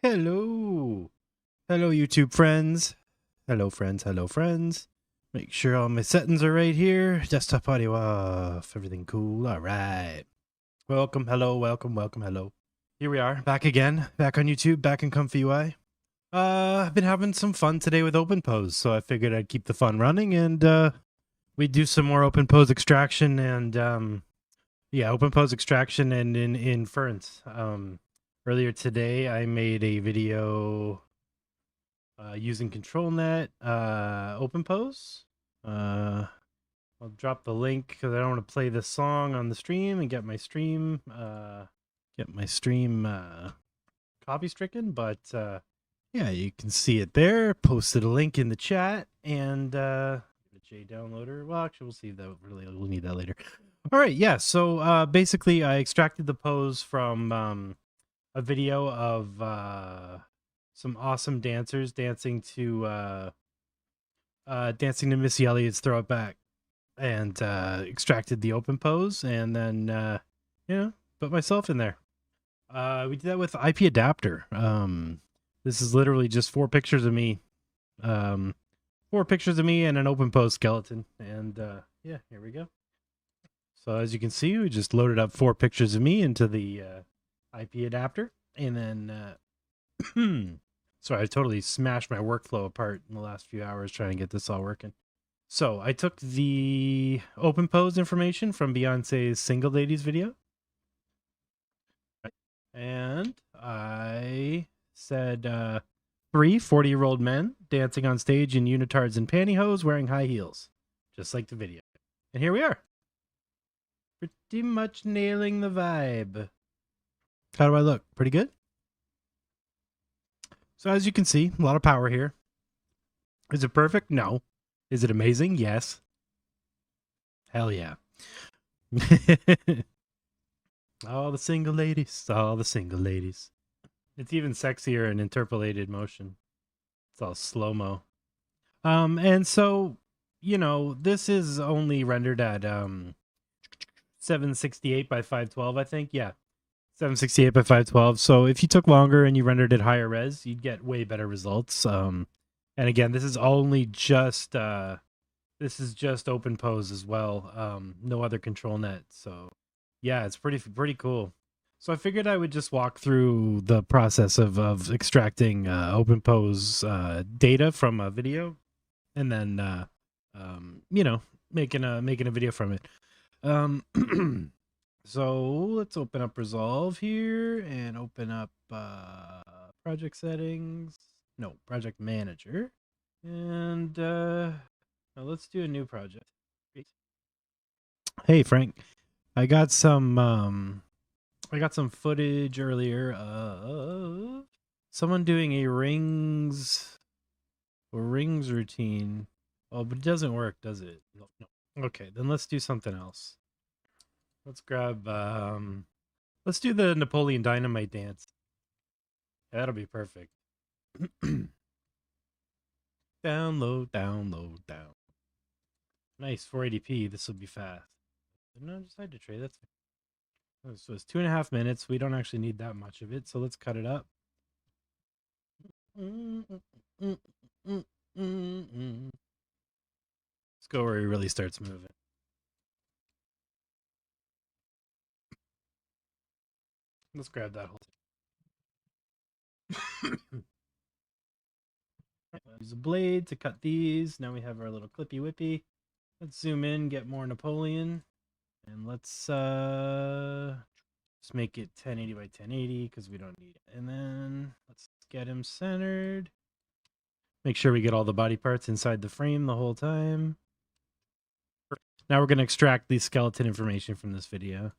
Hello. Hello, YouTube friends. Hello, friends. Hello, friends. Make sure all my settings are right here. Desktop audio off. Everything cool. All right. Welcome. Hello. Welcome. Welcome. Hello. Here we are. Back again. Back on YouTube. Back in ComfyUI. I've been having some fun today with OpenPose, so I figured I'd keep the fun running and we do some more OpenPose extraction and OpenPose extraction and in Ferns. Earlier today, I made a video using ControlNet, OpenPose. I'll drop the link because I don't want to play this song on the stream and get my stream copy stricken. But yeah, you can see it there. Posted a link in the chat and the J downloader. Well, actually, we'll see that. We'll need that later. All right, yeah. So basically, I extracted the pose from a video of some awesome dancers dancing to Missy Elliott's "Throw It Back," and extracted the open pose, and then put myself in there. We did that with IP adapter. This is literally just 4 pictures of me, 4 pictures of me and an open pose skeleton, and yeah, here we go. So as you can see, we just loaded up 4 pictures of me into the IP adapter, and then sorry, I totally smashed my workflow apart in the last few hours trying to get this all working. So I took the OpenPose information from Beyonce's Single Ladies video, and I said 3 40-year-old men dancing on stage in unitards and pantyhose wearing high heels, just like the video. And here we are. Pretty much nailing the vibe. How do I look? Pretty good? So as you can see, a lot of power here. Is it perfect? No. Is it amazing? Yes. Hell yeah. All the single ladies. All the single ladies. It's even sexier in interpolated motion. It's all slow-mo. And so, this is only rendered at 768 by 512, I think. Yeah. 768 by 512. So if you took longer and you rendered it higher res, you'd get way better results. And again, this is only just OpenPose as well. No other ControlNet. So yeah, it's pretty cool. So I figured I would just walk through the process of extracting OpenPose data from a video, and then making a video from it. So let's open up Resolve here and open up project settings. No, project manager. And now let's do a new project. Hey Frank, I got some footage earlier of someone doing a rings routine. Oh, but it doesn't work, does it? No. Okay, then let's do something else. Let's grab, let's do the Napoleon Dynamite dance. That'll be perfect. Download. Nice, 480p. This will be fast. No, just had to trade. That's fine. So it's 2.5 minutes. We don't actually need that much of it, so let's cut it up. Let's go where he really starts moving. Let's grab that whole thing. Use a blade to cut these. Now we have our little clippy whippy. Let's zoom in, get more Napoleon. And let's just make it 1080 by 1080 because we don't need it. And then let's get him centered. Make sure we get all the body parts inside the frame the whole time. Now we're going to extract the skeleton information from this video.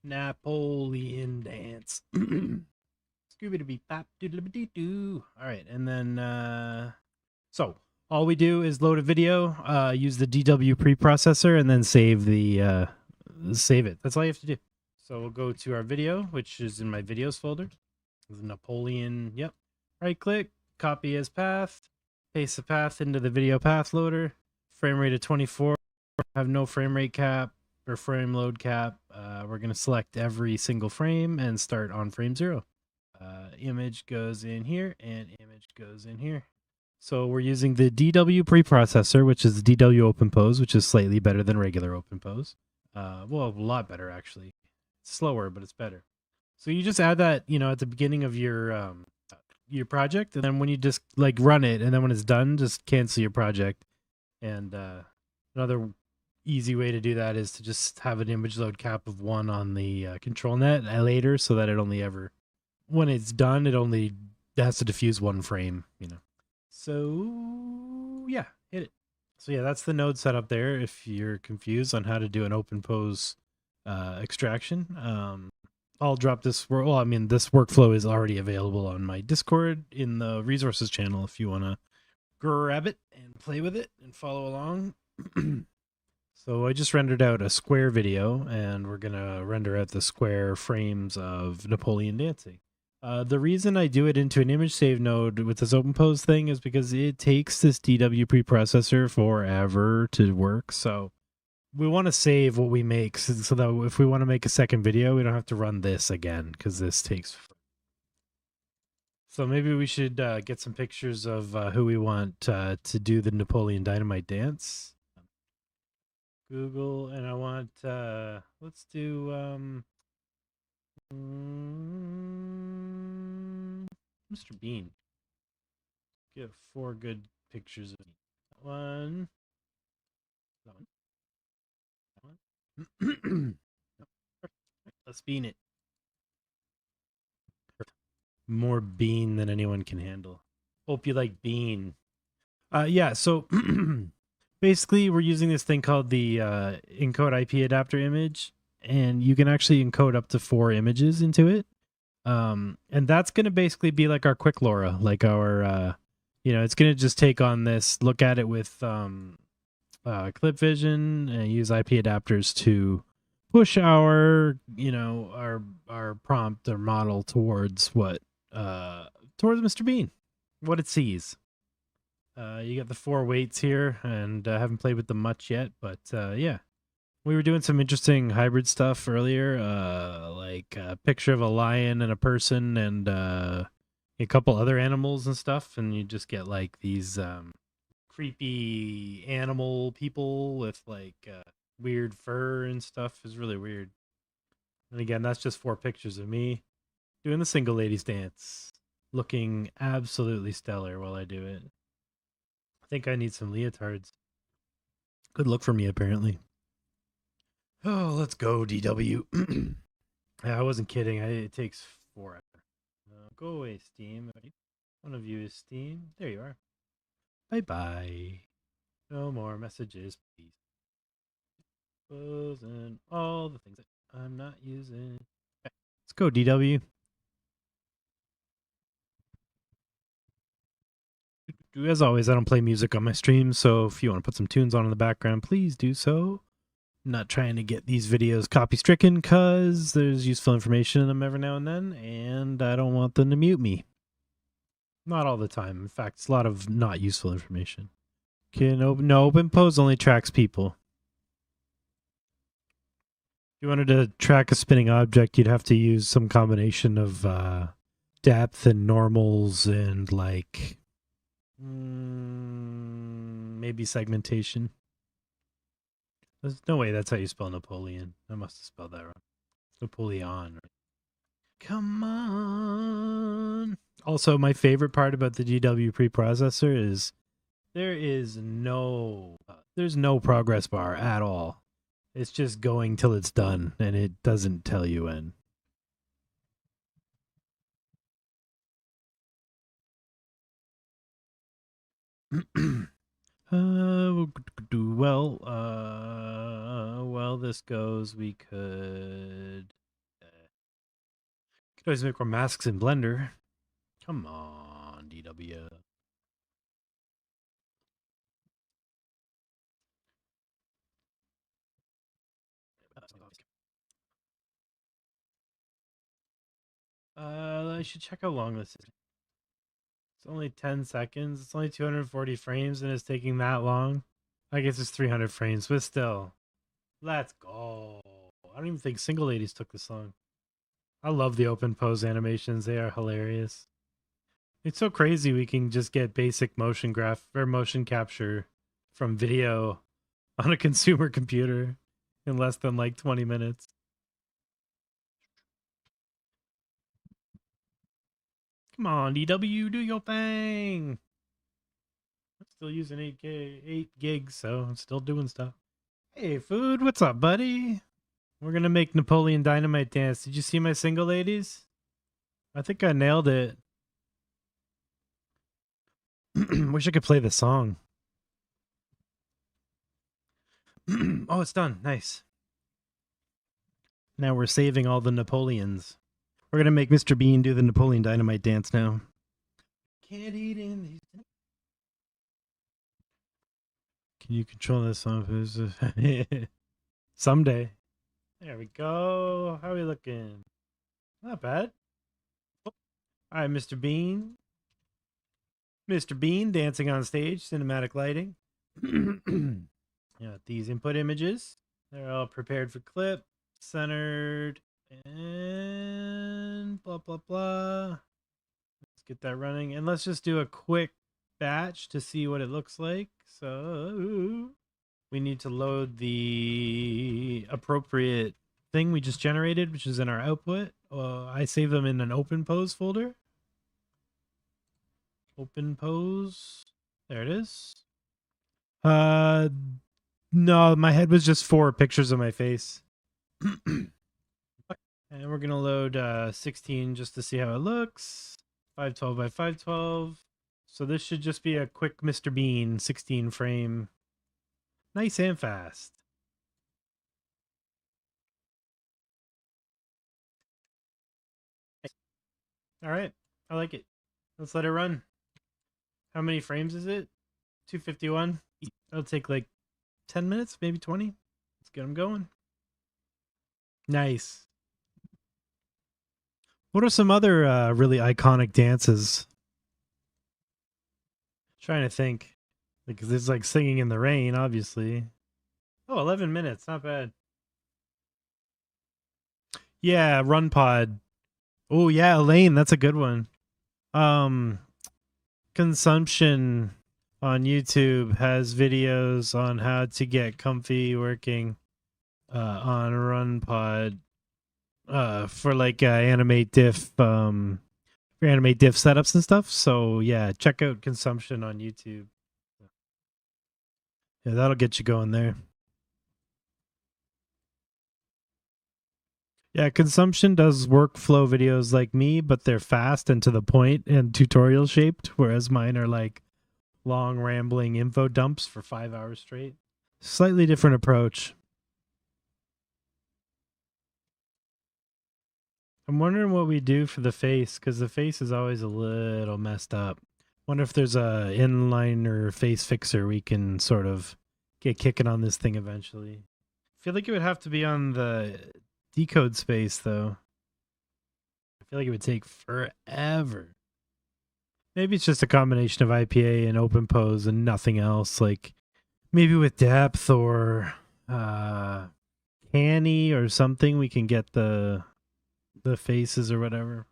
Napoleon dance. Scooby-Doo-Bop, doodle-a-doo-doo. All right, and then so all we do is load a video, use the DW preprocessor, and then save it. That's all you have to do. So we'll go to our video, which is in my videos folder. Napoleon. Yep. Right click, copy as path, paste the path into the video path loader. Frame rate of 24. Have no frame rate cap or frame load cap. We're going to select every single frame and start on frame 0. image goes in here, and image goes in here. So we're using the DW preprocessor, which is the DW OpenPose, which is slightly better than regular OpenPose. Well, a lot better actually. It's slower, but it's better. So you just add that, at the beginning of your project, and then when you just like run it, and then when it's done, just cancel your project. And another easy way to do that is to just have an image load cap of 1 on the ControlNet later, so that it only ever, when it's done, it only has to diffuse 1 frame, So yeah, hit it. So yeah, that's the node setup there. If you're confused on how to do an OpenPose extraction, I'll drop this. Well, I mean, this workflow is already available on my Discord in the resources channel if you want to grab it and play with it and follow along. So I just rendered out a square video, and we're going to render out the square frames of Napoleon dancing. The reason I do it into an image save node with this OpenPose thing is because it takes this DW preprocessor forever to work. So we want to save what we make so that if we want to make a second video, we don't have to run this again, because this takes. So maybe we should get some pictures of who we want to do the Napoleon Dynamite dance. Google, and I want, let's do, Mr. Bean. Get 4 good pictures of me. That one. That one. Let's bean it. More bean than anyone can handle. Hope you like bean. Yeah, so basically we're using this thing called the encode IP adapter image, and you can actually encode up to 4 images into it. And that's going to basically be like our quick LoRa, like our, it's going to just take on this, look at it with clip vision, and use IP adapters to push our, our prompt or model towards towards Mr. Bean, what it sees. You got the 4 weights here, and I haven't played with them much yet, but yeah. We were doing some interesting hybrid stuff earlier, like a picture of a lion and a person and a couple other animals and stuff, and you just get like these creepy animal people with like weird fur and stuff. Is really weird. And again, that's just 4 pictures of me doing the single ladies dance, looking absolutely stellar while I do it. I think I need some leotards. Good look for me, apparently. Oh, let's go, DW. Yeah, I wasn't kidding. It takes 4 hours. Go away, Steam. One of you is Steam. There you are. Bye-bye. No more messages, please. And all the things that I'm not using. Okay, let's go, DW. As always, I don't play music on my stream, so if you want to put some tunes on in the background, please do so. I'm not trying to get these videos copy-stricken because there's useful information in them every now and then, and I don't want them to mute me. Not all the time. In fact, it's a lot of not useful information. No, OpenPose only tracks people. If you wanted to track a spinning object, you'd have to use some combination of depth and normals and like maybe segmentation. There's no way that's how you spell Napoleon. I must have spelled that wrong. Napoleon. Come on. Also, my favorite part about the DW preprocessor is there's no progress bar at all. It's just going till it's done, and it doesn't tell you when. Well, this goes, we could always make more masks in Blender. Come on, DW. I should check how long this is. It's only 10 seconds. It's only 240 frames, and it's taking that long. I guess it's 300 frames, but still. Let's go. I don't even think single ladies took this long. I love the OpenPose animations. They are hilarious. It's so crazy we can just get basic motion capture from video on a consumer computer in less than like 20 minutes. Come on, DW, do your thing. I'm still using 8 gigs, so I'm still doing stuff. Hey, Food, what's up, buddy? We're gonna make Napoleon Dynamite dance. Did you see my single, ladies? I think I nailed it. Wish I could play the song. Oh, it's done. Nice. Now we're saving all the Napoleons. We're gonna make Mr. Bean do the Napoleon Dynamite dance now. Can't eat in these. Can you control this song? Someday. There we go. How are we looking? Not bad. All right, Mr. Bean. Mr. Bean dancing on stage, cinematic lighting. Yeah, these input images. They're all prepared for clip, centered, and blah, blah, blah. Let's get that running. And let's just do a quick batch to see what it looks like. So we need to load the appropriate thing we just generated, which is in our output. I save them in an OpenPose folder. OpenPose. There it is. No, my head was just 4 pictures of my face. And we're gonna load 16 just to see how it looks. 512 by 512. So this should just be a quick Mr. Bean 16 frame. Nice and fast. All right, I like it. Let's let it run. How many frames is it? 251. It'll take like 10 minutes, maybe 20. Let's get them going. Nice. What are some other really iconic dances? Trying to think. Because it's like singing in the rain, obviously. Oh, 11 minutes. Not bad. Yeah, Run Pod. Oh, yeah, Elaine. That's a good one. Consumption on YouTube has videos on how to get Comfy working on Run Pod for like AnimateDiff for AnimateDiff setups and stuff. So yeah, check out Consumption on YouTube. Yeah, that'll get you going there. Yeah, Consumption does workflow videos like me, but they're fast and to the point and tutorial shaped, whereas mine are like long rambling info dumps for 5 hours straight. Slightly different approach. I'm wondering what we do for the face, because the face is always a little messed up. Wonder if there's a inliner face fixer we can sort of get kicking on this thing eventually. I feel like it would have to be on the decode space, though. I feel like it would take forever. Maybe it's just a combination of IPA and OpenPose and nothing else. Like maybe with depth or canny or something, we can get the faces or whatever.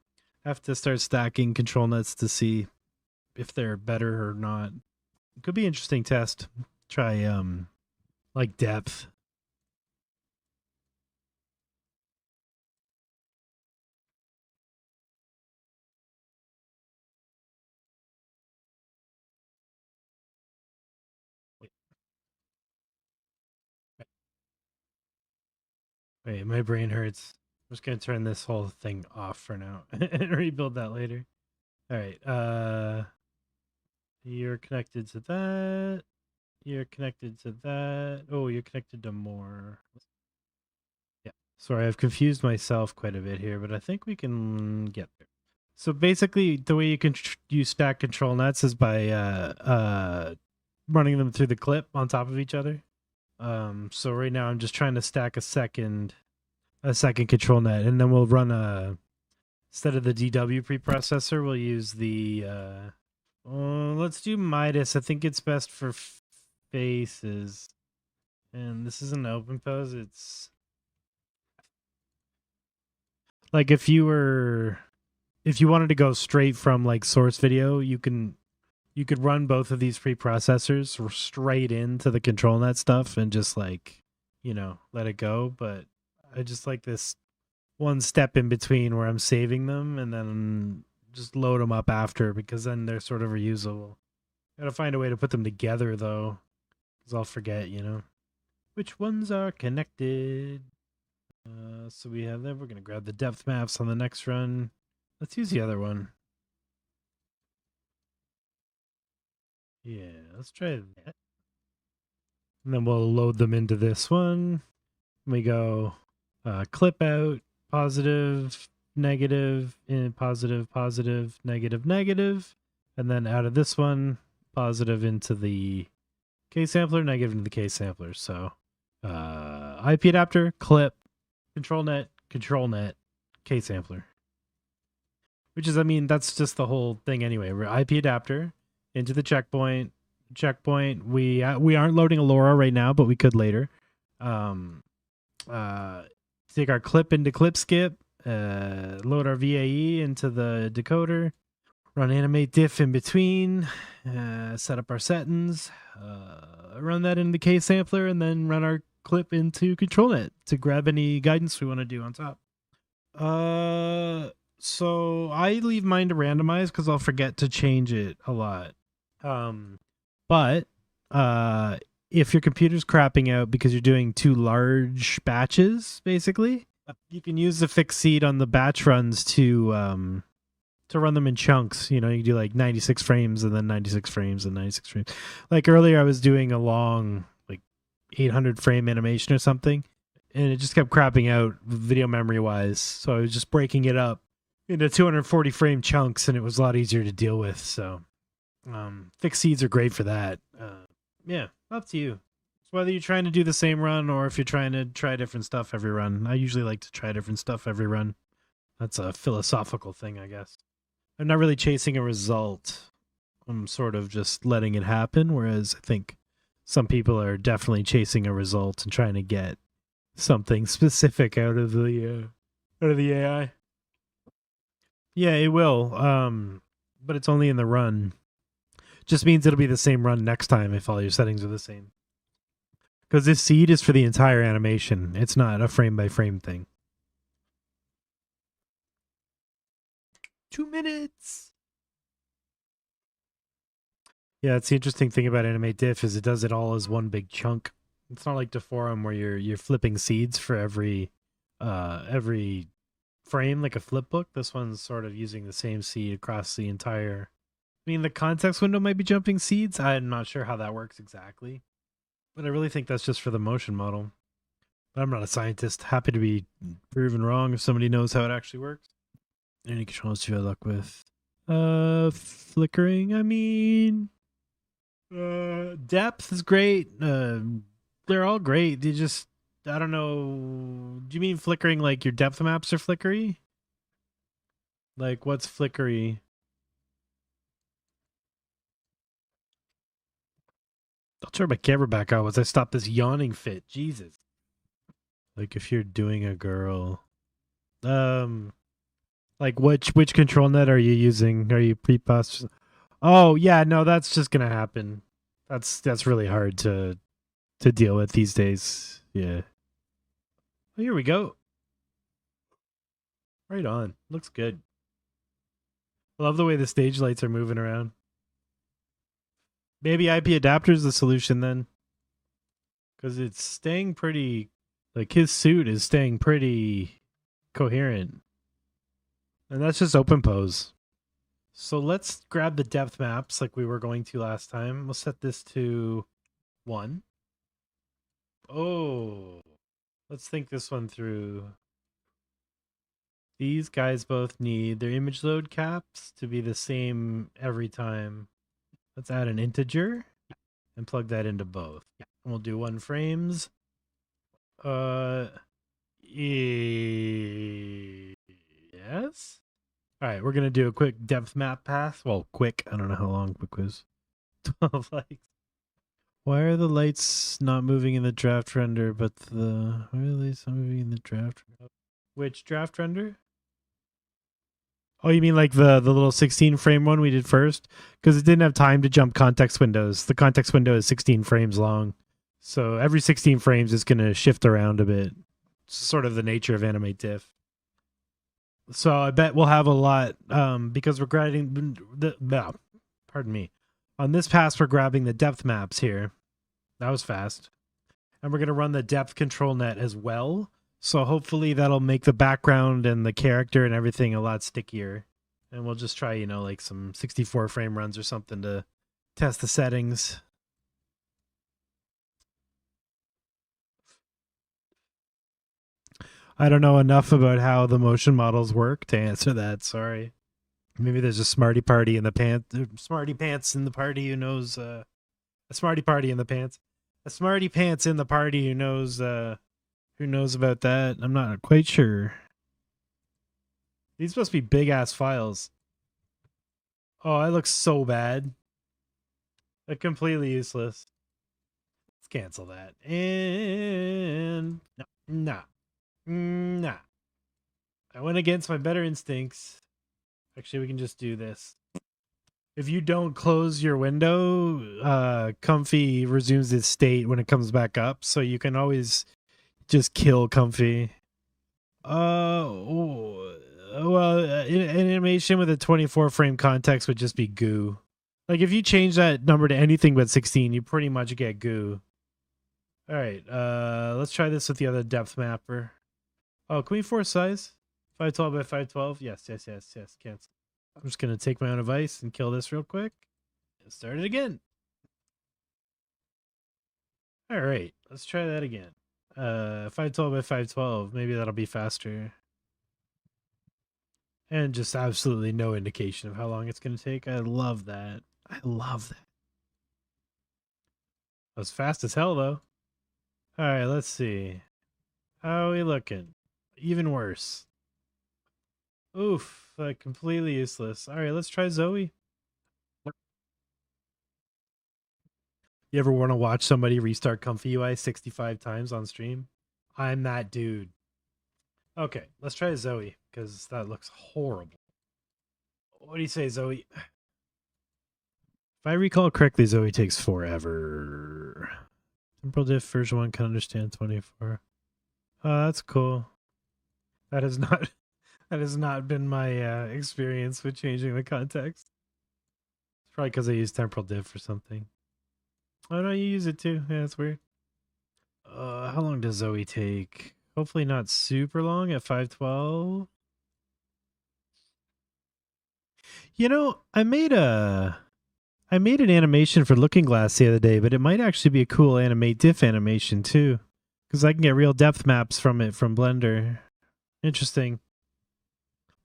Have to start stacking control nets to see if they're better or not. It could be an interesting test. Try like depth. Wait, my brain hurts. I'm just gonna turn this whole thing off for now and rebuild that later. All right. You're connected to that. You're connected to that. Oh, you're connected to more. Yeah. Sorry, I've confused myself quite a bit here, but I think we can get there. So basically, the way you can use stack control nets is by running them through the clip on top of each other. So right now I'm just trying to stack a second control net, and then we'll run instead of the DW preprocessor, we'll use the let's do Midas. I think it's best for faces. And this isn't OpenPose, it's Like if you wanted to go straight from like source video, you could run both of these preprocessors straight into the ControlNet stuff and just like, let it go. But I just like this one step in between where I'm saving them and then just load them up after, because then they're sort of reusable. Gotta find a way to put them together though, because I'll forget, which ones are connected. So we have that. We're gonna grab the depth maps on the next run. Let's use the other one. Yeah, let's try that. And then we'll load them into this one. We go clip out, positive, negative, in positive, positive, negative, negative. And then out of this one, positive into the K sampler, negative into the K sampler. So IP adapter, clip, ControlNet, K sampler. Which is, that's just the whole thing anyway. We're IP adapter into the checkpoint. We aren't loading a LoRa right now, but we could later. Take our clip into clip skip, load our VAE into the decoder, run AnimateDiff in between, set up our settings, run that into the K sampler, and then run our clip into ControlNet to grab any guidance we want to do on top. So I leave mine to randomize because I'll forget to change it a lot. But if your computer's crapping out because you're doing too large batches, basically, you can use the fixed seed on the batch runs to run them in chunks. You can do like 96 frames and then 96 frames and 96 frames. Like earlier, I was doing a long, like 800 frame animation or something, and it just kept crapping out video memory wise. So I was just breaking it up into 240 frame chunks, and it was a lot easier to deal with. So fixed seeds are great for that. Yeah, up to you. It's whether you're trying to do the same run or if you're trying to try different stuff every run. I usually like to try different stuff every run. That's a philosophical thing, I guess. I'm not really chasing a result. I'm sort of just letting it happen, whereas I think some people are definitely chasing a result and trying to get something specific out of the AI. Yeah, it will. But it's only in the run. Just means it'll be the same run next time if all your settings are the same. Because this seed is for the entire animation. It's not a frame by frame thing. 2 minutes. Yeah, it's the interesting thing about AnimateDiff is it does it all as one big chunk. It's not like Deforum where you're flipping seeds for every frame like a flip book. This one's sort of using the same seed across the entire. The context window might be jumping seeds. I'm not sure how that works exactly, but I really think that's just for the motion model. But I'm not a scientist. Happy to be proven wrong if somebody knows how it actually works. Any controls you had luck with? Flickering. Depth is great. They're all great. They just, I don't know. Do you mean flickering like your depth maps are flickery? Like what's flickery? I'll turn my camera back on once I stop this yawning fit. Jesus. Like if you're doing a girl. Like which ControlNet are you using? Are you pre-processing? Oh yeah, no, that's just gonna happen. That's really hard to deal with these days. Yeah. Oh, here we go. Right on. Looks good. I love the way the stage lights are moving around. Maybe IP adapter is the solution then. Because it's staying pretty, like his suit is staying pretty coherent. And that's just OpenPose. So let's grab the depth maps like we were going to last time. We'll set this to 1. Oh, let's think this one through. These guys both need their image load caps to be the same every time. Let's add an integer and plug that into both. Yeah. We'll do 1 frames. Yes. All right, we're going to do a quick depth map path. Well, quick. I don't know how long quick was. 12 likes. Why are the lights not moving in the draft render, but why are the lights not moving in the draft? Which draft render? Oh, you mean like the little 16 frame one we did first? Because it didn't have time to jump context windows. The context window is 16 frames long. So every 16 frames is going to shift around a bit. It's sort of the nature of AnimateDiff. So I bet we'll have a lot because we're grabbing pardon me. On this pass, we're grabbing the depth maps here. That was fast. And we're going to run the depth ControlNet as well. So hopefully that'll make the background and the character and everything a lot stickier. And we'll just try, like some 64 frame runs or something to test the settings. I don't know enough about how the motion models work to answer that. Sorry. Maybe there's a smarty party in the smarty pants in the party who knows a smarty party in the pants. A smarty pants in the party who knows about that. I'm not quite sure. These must be big ass files. Oh, that looks so bad. They're completely useless. Let's cancel that. And nah. I went against my better instincts. Actually, we can just do this. If you don't close your window, Comfy resumes its state when it comes back up. So you can always just kill Comfy. Well, animation with a 24 frame context would just be goo. Like if you change that number to anything but 16, you pretty much get goo. All right, let's try this with the other depth mapper. Oh, can we force size? 512 by 512? Yes. Cancel. I'm just going to take my own advice and kill this real quick. And start it again. All right, let's try that again. 512 by 512. Maybe that'll be faster. And just absolutely no indication of how long it's going to take. I love that. That was fast as hell, though. All right, let's see. How are we looking? Even worse. Oof, completely useless. All right, let's try Zoe. You ever want to watch somebody restart ComfyUI 65 times on stream? I'm that dude. Okay, let's try Zoe, because that looks horrible. What do you say, Zoe? If I recall correctly, Zoe takes AnimateDiff version 1 can understand 24. Oh, that's cool. That has not been my experience with changing the context. It's probably because I use TemporalDiff or something. Oh no, you use it too. Yeah, that's weird. How long does Zoe take? Hopefully not super long at 512. I made an animation for Looking Glass the other day, but it might actually be a cool AnimateDiff animation too, because I can get real depth maps from it from Blender. Interesting.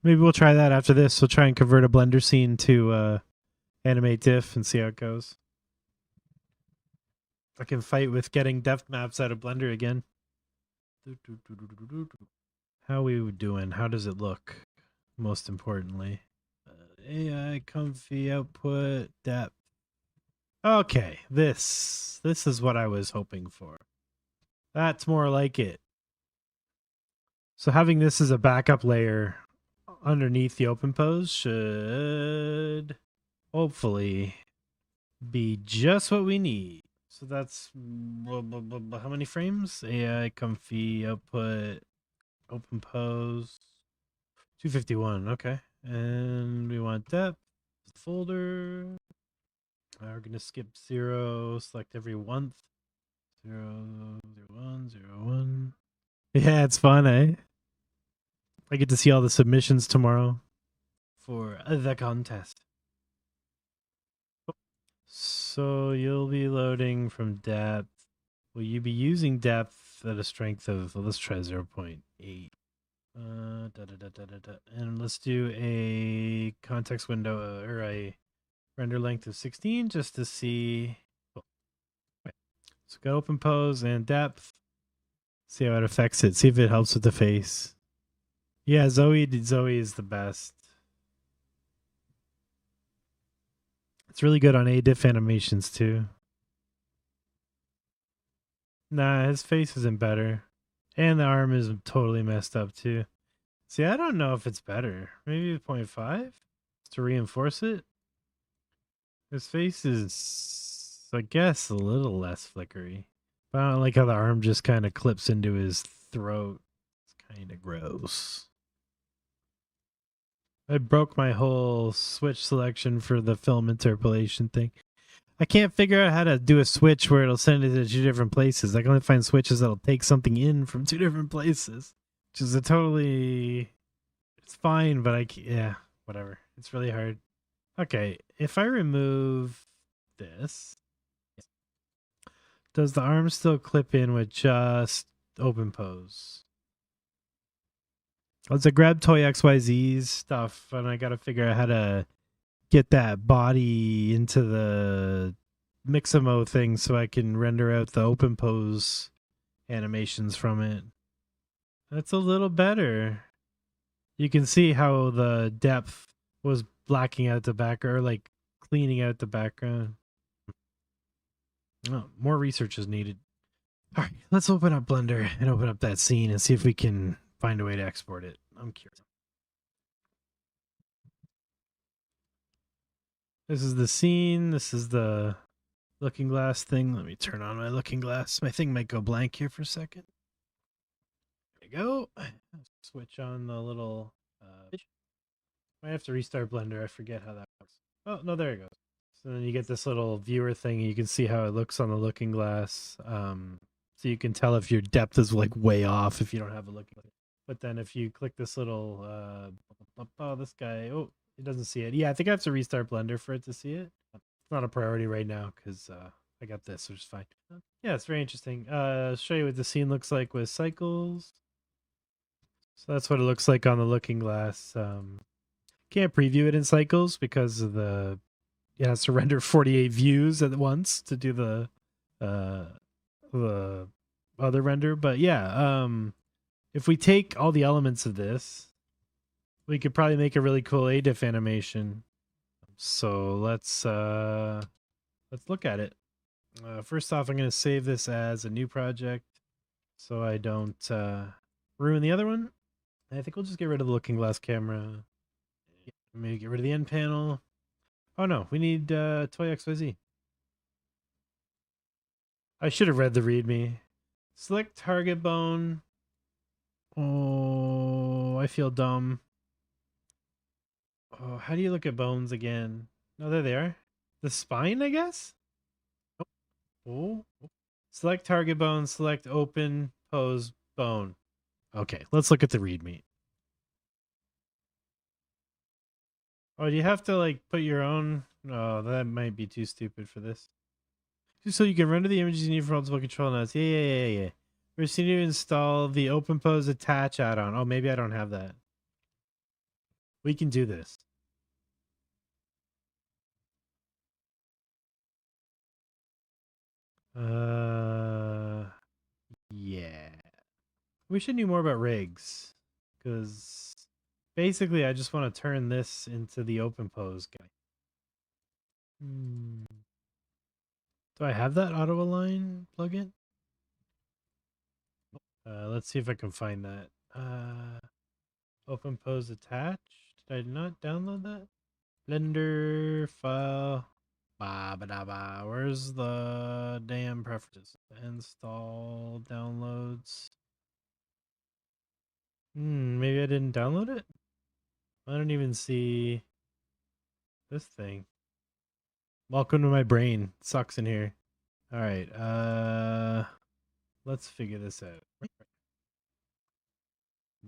Maybe we'll try that after this. We'll try and convert a Blender scene to AnimateDiff and see how it goes. I can fight with getting depth maps out of Blender again. How are we doing? How does it look? Most importantly. AI, comfy, output, depth. Okay, this is what I was hoping for. That's more like it. So having this as a backup layer underneath the OpenPose should hopefully be just what we need. So that's how many frames? AI, comfy, output, OpenPose, 251. Okay. And we want depth, folder. We're going to skip 0, select every 1th. 0, 0, 1, 0, 1. Yeah, it's fun, eh? I get to see all the submissions tomorrow for the contest. So you'll be loading from depth. Will you be using depth at a strength of, well, let's try 0.8. And let's do a context window or a render length of 16 just to see. Oh, right. So got OpenPose and depth. See how it affects it. See if it helps with the face. Yeah, Zoe is the best. It's really good on ADIF animations too. Nah, his face isn't better. And the arm is totally messed up too. See, I don't know if it's better. Maybe 0.5 to reinforce it. His face is, I guess, a little less flickery. But I don't like how the arm just kind of clips into his throat. It's kind of gross. I broke my whole switch selection for the film interpolation thing. I can't figure out how to do a switch where it'll send it to 2 different places. I can only find switches that'll take something in from 2 different places, which is a totally... It's fine, but yeah, whatever. It's really hard. Okay, if I remove this, does the arm still clip in with just OpenPose? Let's grab Toy XYZ's stuff, and I gotta figure out how to get that body into the Mixamo thing so I can render out the OpenPose animations from it. That's a little better. You can see how the depth was blacking out the background, or like cleaning out the background. Oh, more research is needed. All right, let's open up Blender and open up that scene and see if we can find a way to export it. I'm curious. This is the scene. This is the looking glass thing. Let me turn on my looking glass. My thing might go blank here for a second. There we go. Switch on the little... I have to restart Blender. I forget how that works. Oh, no, there it goes. So then you get this little viewer thing. And you can see how it looks on the looking glass. So you can tell if your depth is like way off if you don't have a looking glass. But then if you click this little... this guy... Oh, it doesn't see it. Yeah, I think I have to restart Blender for it to see it. It's not a priority right now because I got this, which is fine. Yeah, it's very interesting. Show you what the scene looks like with cycles. So that's what it looks like on the looking glass. Can't preview it in cycles because of it has to render 48 views at once to do the other render. But yeah, if we take all the elements of this, we could probably make a really cool ADIF animation. So let's look at it. First off, I'm going to save this as a new project so I don't ruin the other one. I think we'll just get rid of the looking glass camera. Maybe get rid of the end panel. Oh no, we need Toy XYZ. I should have read the README. Select target bone. Oh, I feel dumb. Oh, how do you look at bones again? No, there they are. The spine, I guess? Oh. Select target bone, select open pose bone. Okay, let's look at the README. Oh, do you have to like put your own? Oh, that might be too stupid for this. Just so you can render the images you need for multiple control nodes. Yeah. We just need to install the OpenPose attach add-on. Oh, maybe I don't have that. We can do this. Yeah. We should know more about rigs, because basically I just want to turn this into the OpenPose guy. Do I have that auto align plugin? Let's see if I can find that. OpenPose attached. Did I not download that? Blender file. Where's the damn preferences? Install downloads. Maybe I didn't download it? I don't even see this thing. Welcome to my brain. It sucks in here. All right. Let's figure this out.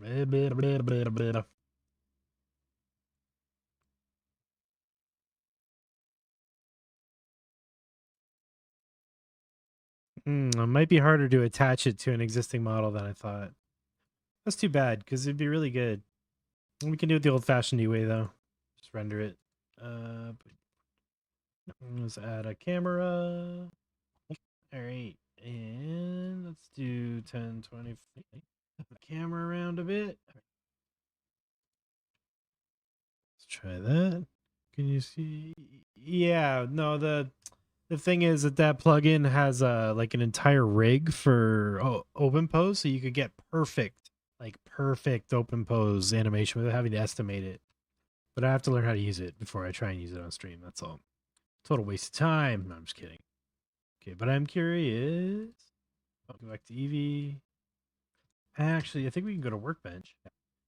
It might be harder to attach it to an existing model than I thought. That's too bad, because it'd be really good. We can do it the old-fashioned way, though. Just render it. Let's add a camera. All right. And let's do 10, 20. The camera around a bit. Let's try that. Can you see? Yeah, no, the thing is that plugin has like an entire rig for OpenPose, so you could get perfect like perfect OpenPose animation without having to estimate it. But I have to learn how to use it before I try and use it on stream. That's all. Total waste of time. No, I'm just kidding. Okay, but I'm curious. I'll go back to Eevee. Actually, I think we can go to Workbench.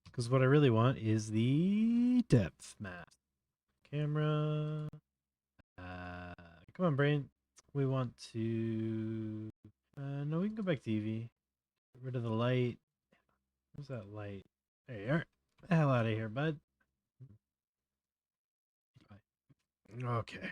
Because what I really want is the depth map. Camera. Come on, brain. We want to... no, we can go back to Eevee. Get rid of the light. Where's that light? There you are. Get the hell out of here, bud. Okay.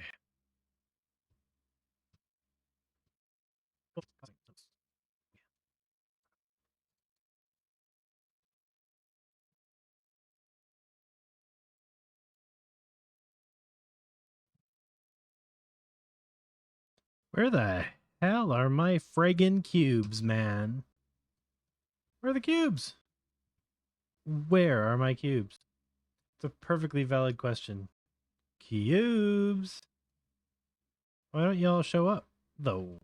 Where the hell are my friggin' cubes, man? Where are the cubes? Where are my cubes? It's a perfectly valid question. Cubes. Why don't y'all show up, though?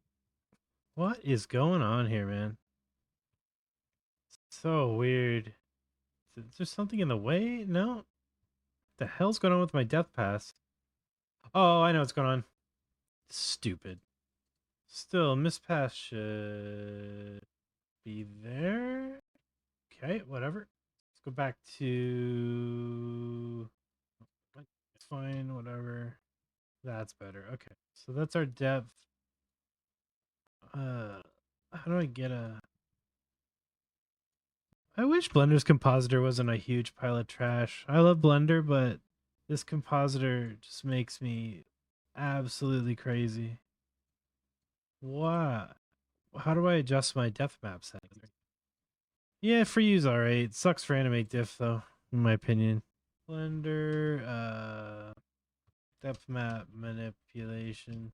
What is going on here, man? So weird. Is there something in the way? No? What the hell's going on with my death pass? Oh, I know what's going on. Stupid. Still, miss pass should be there. Okay, whatever. Let's go back to... It's fine, whatever. That's better. Okay, so that's our depth. How do I get a... I wish Blender's compositor wasn't a huge pile of trash. I love Blender, but this compositor just makes me absolutely crazy. What? How do I adjust my depth map settings? Yeah, for you's alright. It sucks for AnimateDiff though, in my opinion. Blender, depth map manipulation.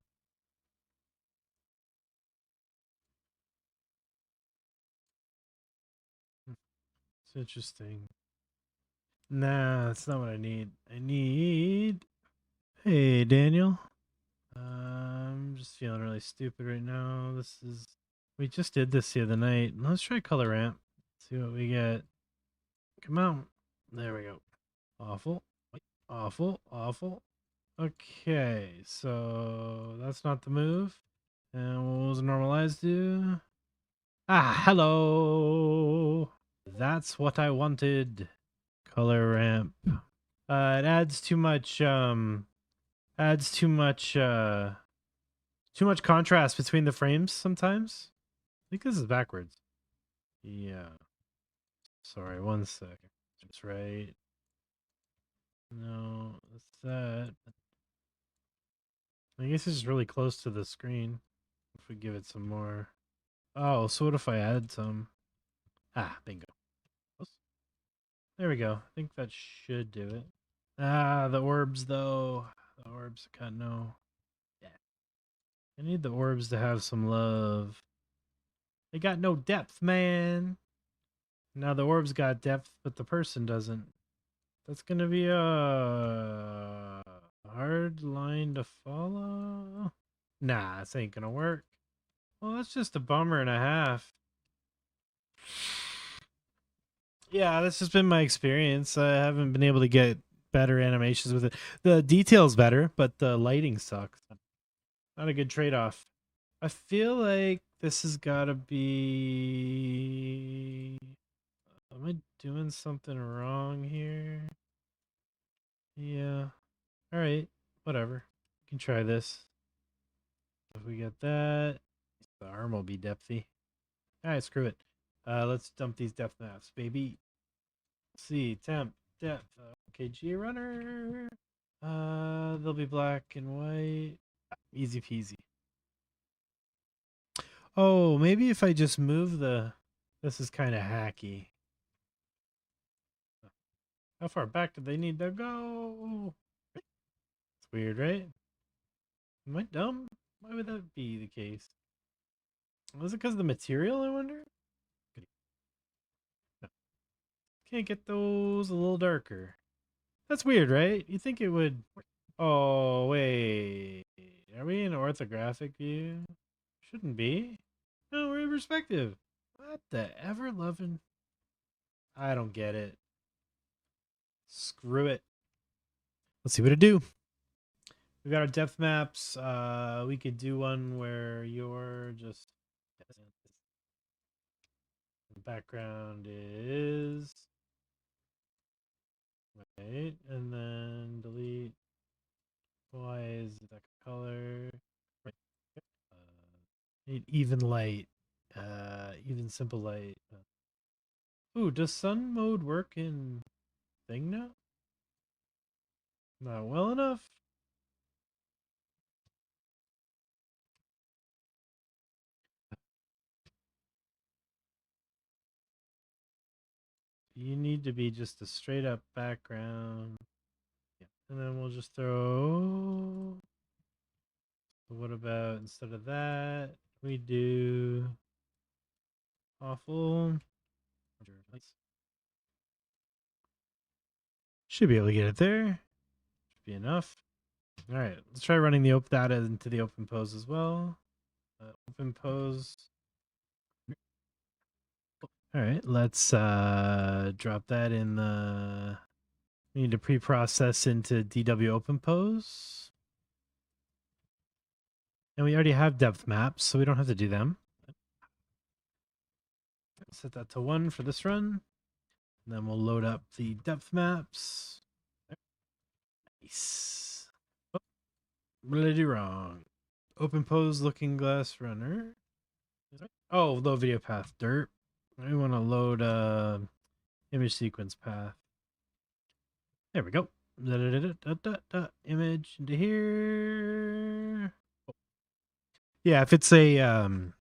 It's interesting. Nah, that's not what I need. I need... Hey, Daniel. I'm just feeling really stupid right now. We just did this the other night. Let's try color ramp. See what we get. Come on. There we go. Awful. Awful. Awful. Okay, so that's not the move. And what was normalized do? Ah, hello. That's what I wanted. Color ramp. It adds too much too much contrast between the frames sometimes. I think this is backwards. Yeah. Sorry, 1 second. That's right. No, that's that. I guess it's really close to the screen. If we give it some more. Oh, so what if I add some? Ah, bingo. There we go. I think that should do it. Ah, the orbs though. The orbs got no. Yeah. I need the orbs to have some love. They got no depth, man. Now the orbs got depth, but the person doesn't. That's gonna be a hard line to follow. Nah, this ain't gonna work. Well, that's just a bummer and a half. Yeah, this has been my experience. I haven't been able to get better animations with it. The detail's better, but the lighting sucks. Not a good trade-off. I feel like this has got to be... Am I doing something wrong here? Yeah. All right. Whatever. We can try this. If we get that, the arm will be depthy. All right, screw it. Let's dump these depth maps, baby. Let's see, temp, depth, KG runner. They'll be black and white. Easy peasy. Oh, maybe if I just move the... This is kind of hacky. How far back do they need to go? It's weird, right? Am I dumb? Why would that be the case? Was it because of the material, I wonder? No. Can't get those a little darker. That's weird, right? You think it would... Oh, wait. Are we in orthographic view? Shouldn't be. No, we're in perspective. What the ever-loving... I don't get it. Screw it. Let's see what it do. We got our depth maps. We could do one where you're just the background is right, and then delete. Why is that color? Right. Need even light. Even simple light. Ooh, does sun mode work in thing now? Not well enough. You need to be just a straight up background. Yeah. And then we'll just throw. What about instead of that, we do awful. Should be able to get it there. Should be enough. All right, let's try running the data into the OpenPose as well. OpenPose. All right, let's drop that in the. We need to pre-process into DW OpenPose. And we already have depth maps, so we don't have to do them. Set that to 1 for this run. And then we'll load up the depth maps. Nice. Oh, what did I do wrong? OpenPose looking glass runner. Oh, low video path dirt. I want to load image sequence path. There we go. Image into here. Yeah, if it's an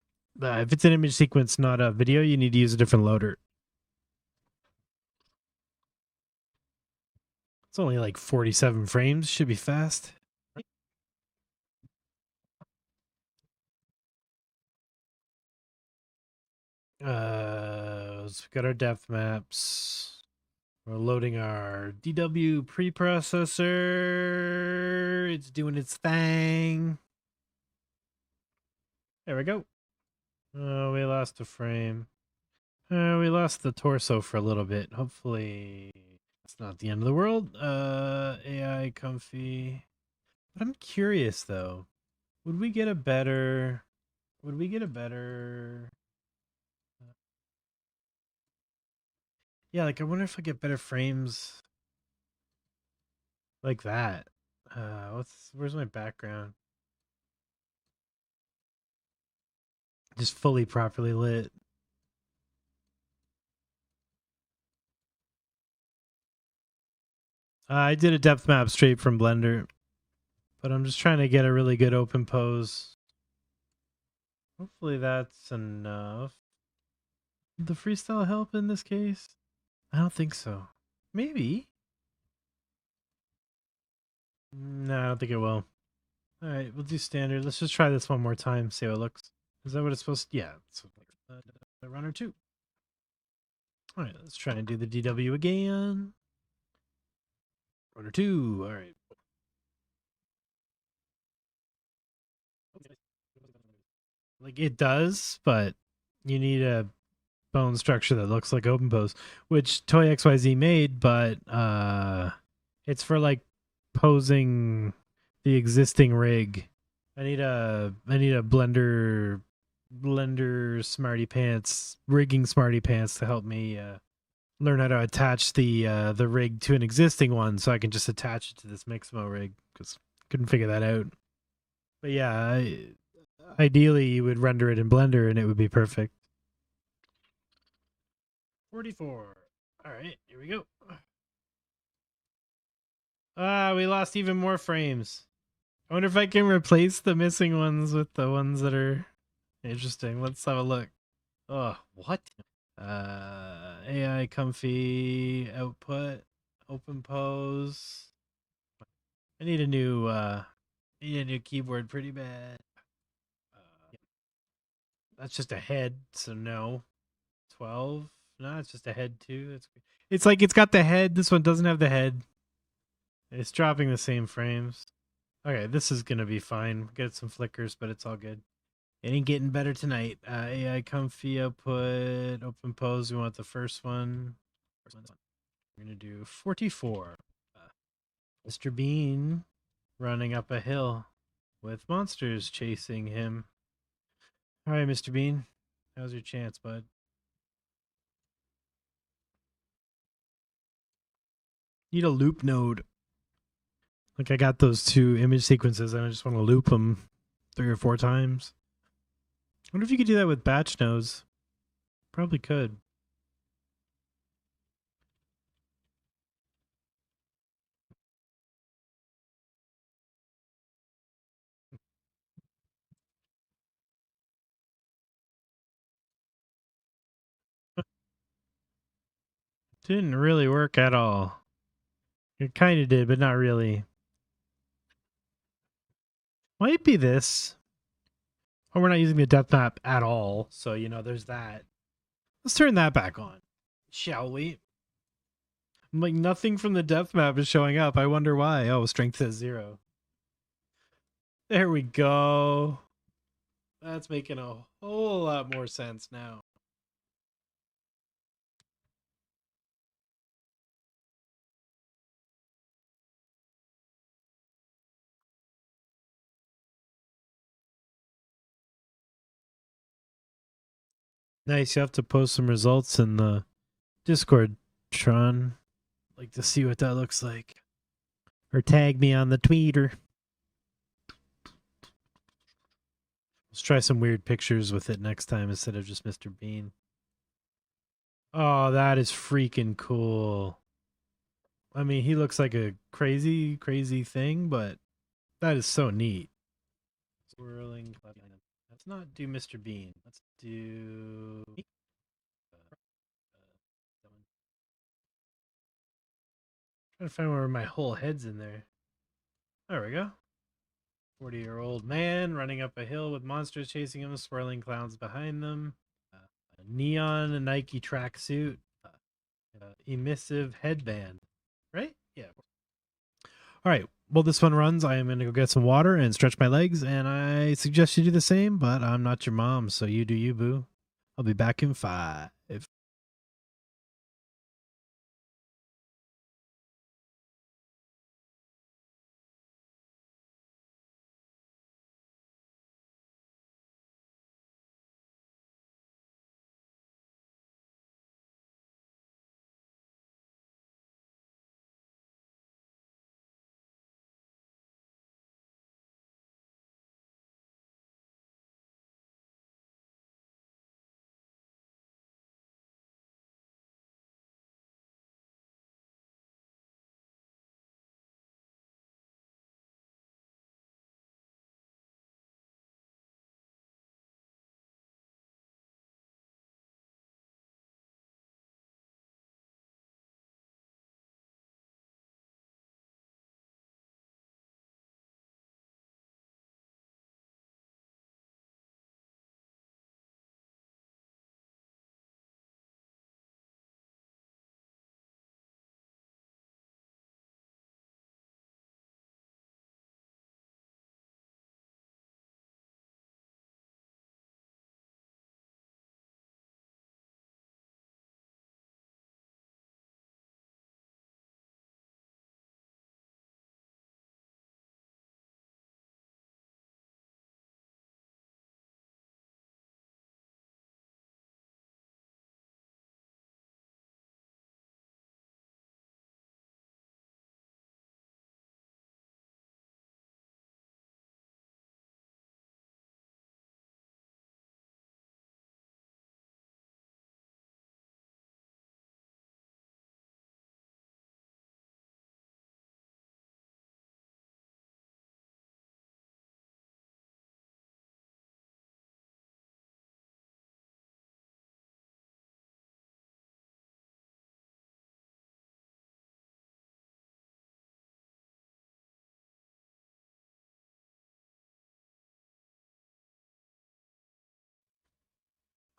image sequence, not a video, you need to use a different loader. It's only like 47 frames. Should be fast. So we got our depth maps. We're loading our DW preprocessor. It's doing its thing. There we go. Oh, we lost a frame. We lost the torso for a little bit. Hopefully, it's not the end of the world. AI comfy. But I'm curious though. Would we get a better? Yeah, like I wonder if I get better frames like that. Where's my background? Just fully properly lit. I did a depth map straight from Blender, but I'm just trying to get a really good OpenPose. Hopefully that's enough. Did the freestyle help in this case? I don't think so. Maybe. No, I don't think it will. All right, we'll do standard. Let's just try this one more time, see how it looks. Is that what it's supposed to? Yeah, it's the runner 2. All right, let's try and do the DW again. Runner 2. All right. Like it does, but you need a bone structure that looks like OpenPose, which Toy XYZ made, but it's for like posing the existing rig. I need a blender smarty pants, rigging smarty pants to help me learn how to attach the rig to an existing one, so I can just attach it to this Mixmo rig because couldn't figure that out. But yeah, ideally you would render it in Blender and it would be perfect. 44. All right, here we go. We lost even more frames. I wonder if I can replace the missing ones with the ones that are interesting. Let's have a look. Oh, what? AI comfy output, OpenPose. I need a new keyboard pretty bad. That's just a head, so no. 12. No, it's just a head too. It's like it's got the head. This one doesn't have the head. It's dropping the same frames. Okay, this is gonna be fine. Get some flickers, but it's all good. It ain't getting better tonight. AI comfy output, OpenPose. We want the first one. We're going to do 44. Mr. Bean running up a hill with monsters chasing him. All right, Mr. Bean. How's your chance, bud? Need a loop node. Like I got those 2 image sequences and I just want to loop them 3 or 4 times. I wonder if you could do that with batch nodes. Probably could. Didn't really work at all. It kind of did, but not really. Might be this. Oh, we're not using the depth map at all. So, you know, there's that. Let's turn that back on, shall we? Like, nothing from the depth map is showing up. I wonder why. Oh, strength is 0. There we go. That's making a whole lot more sense now. Nice. You have to post some results in the Discord, Tron. Like to see what that looks like. Or tag me on the Twitter. Let's try some weird pictures with it next time instead of just Mr. Bean. Oh, that is freaking cool. I mean, he looks like a crazy, crazy thing, but that is so neat. Swirling. Let's not do Mr. Bean. Let's do... trying to find where my whole head's in there. There we go. 40-year-old man running up a hill with monsters chasing him, swirling clowns behind them. A neon Nike tracksuit. Emissive headband. Right? Yeah. All right. Well, this one runs. I am going to go get some water and stretch my legs, and I suggest you do the same, but I'm not your mom, so you do you, boo. I'll be back in 5.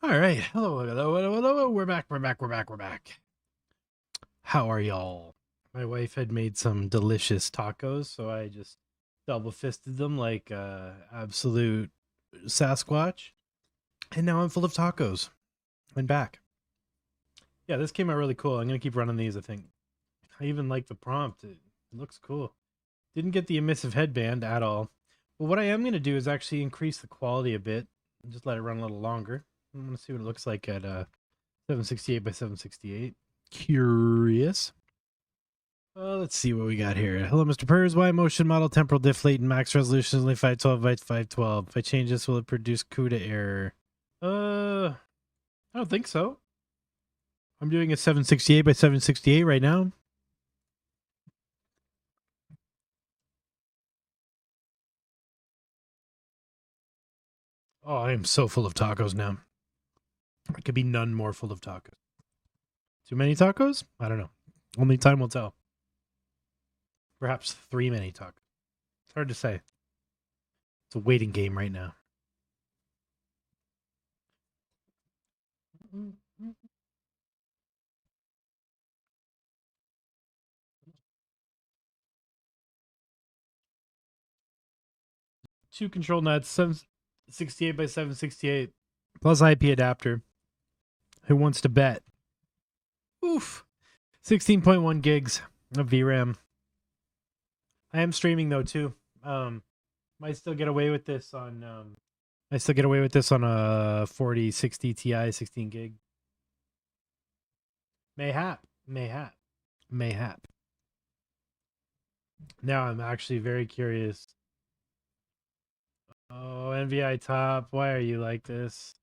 All right. Hello, hello, hello, hello. We're back. How are y'all? My wife had made some delicious tacos, so I just double fisted them like absolute Sasquatch. And now I'm full of tacos. I'm back. Yeah, this came out really cool. I'm going to keep running these, I think. I even like the prompt. It looks cool. Didn't get the emissive headband at all. But what I am going to do is actually increase the quality a bit and just let it run a little longer. I want to see what it looks like at 768 by 768. Curious. Let's see what we got here. Hello, Mr. Purz. Y motion model temporal diff latent max resolution is only 512 by 512. If I change this, will it produce CUDA error? I don't think so. I'm doing a 768 by 768 right now. Oh, I am so full of tacos now. I could be none more full of tacos. Too many tacos? I don't know. Only time will tell. Perhaps three many tacos. It's hard to say. It's a waiting game right now. Two control nets, 768 by 768, plus IP adapter. Who wants to bet? Oof. 16.1 gigs of VRAM. I am streaming though too. Might still get away with this on a 4060 Ti 16 gig. Mayhap. Now I'm actually very curious. Oh, NVI top, why are you like this?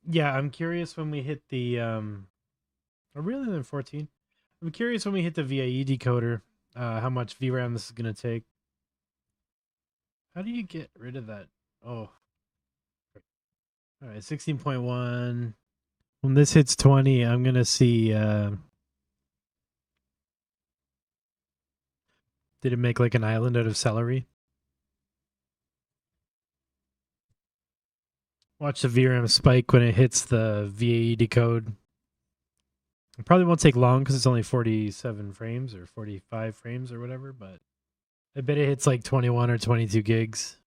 Yeah, I'm curious when we hit the or really than 14. I'm curious when we hit the VIE decoder, how much VRAM this is gonna take. How do you get rid of that? Oh. Alright, 16.1. When this hits 20, I'm gonna see did it make like an island out of celery? Watch the VRAM spike when it hits the VAE decode. It probably won't take long because it's only 47 frames or 45 frames or whatever, but I bet it hits like 21 or 22 gigs.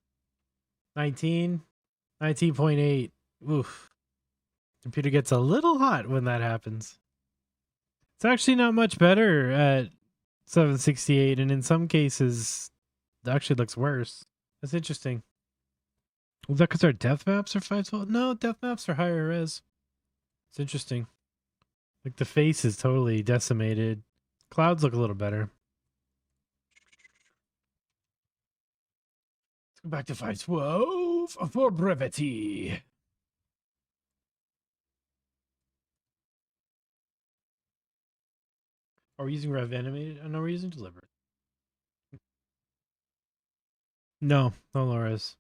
19.8. Oof. Computer gets a little hot when that happens. It's actually not much better at 768, and in some cases, it actually looks worse. That's interesting. Was that because our depth maps are 512? No, depth maps are higher res. It's interesting. Like the face is totally decimated. Clouds look a little better. Let's go back to 512 for brevity. Are we using Rev Animated? Oh, no, we're using Deliberate. No low res.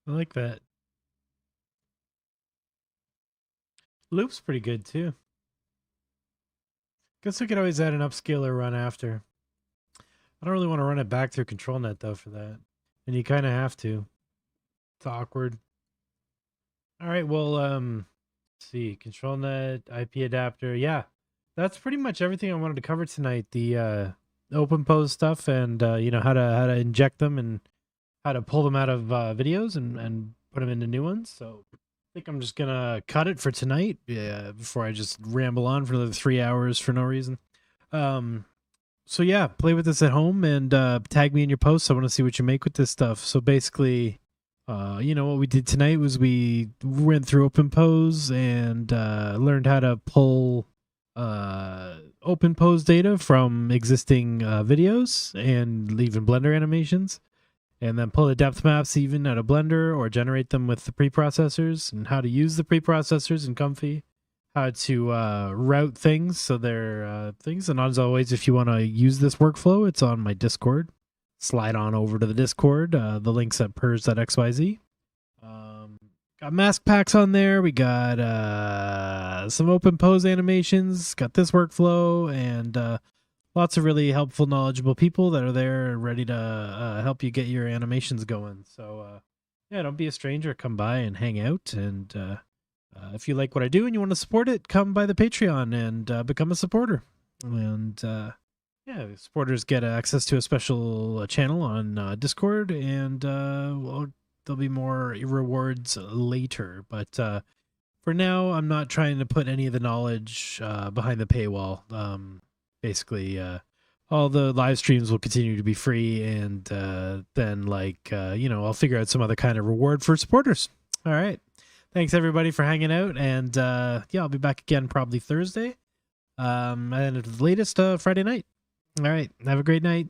I like that. Loop's pretty good too. Guess we could always add an upscaler run after. I don't really want to run it back through ControlNet though for that. And you kind of have to. It's awkward. All right, well, let's see. ControlNet, IP adapter. Yeah, that's pretty much everything I wanted to cover tonight. The OpenPose stuff and, you know, how to inject them and how to pull them out of videos and put them into new ones. So I think I'm just going to cut it for tonight before I just ramble on for another 3 hours for no reason. So yeah, play with this at home and tag me in your posts. I want to see what you make with this stuff. So basically, you know, what we did tonight was we went through OpenPose and learned how to pull OpenPose data from existing videos and even Blender animations, and then pull the depth maps even out of Blender or generate them with the preprocessors, and how to use the preprocessors in Comfy, how to route things so they're things. And as always, if you want to use this workflow, it's on my Discord. Slide on over to the Discord. The link's at purz.xyz. Got mask packs on there. We got some OpenPose animations. Got this workflow and lots of really helpful, knowledgeable people that are there ready to help you get your animations going. So yeah, don't be a stranger. Come by and hang out. And if you like what I do and you want to support it, come by the Patreon and become a supporter. And yeah, supporters get access to a special channel on Discord, and well, there'll be more rewards later. But for now, I'm not trying to put any of the knowledge behind the paywall. Basically, all the live streams will continue to be free, and then, like, I'll figure out some other kind of reward for supporters. All right. Thanks, everybody, for hanging out, and yeah, I'll be back again probably Thursday, and at the latest, Friday night. All right. Have a great night.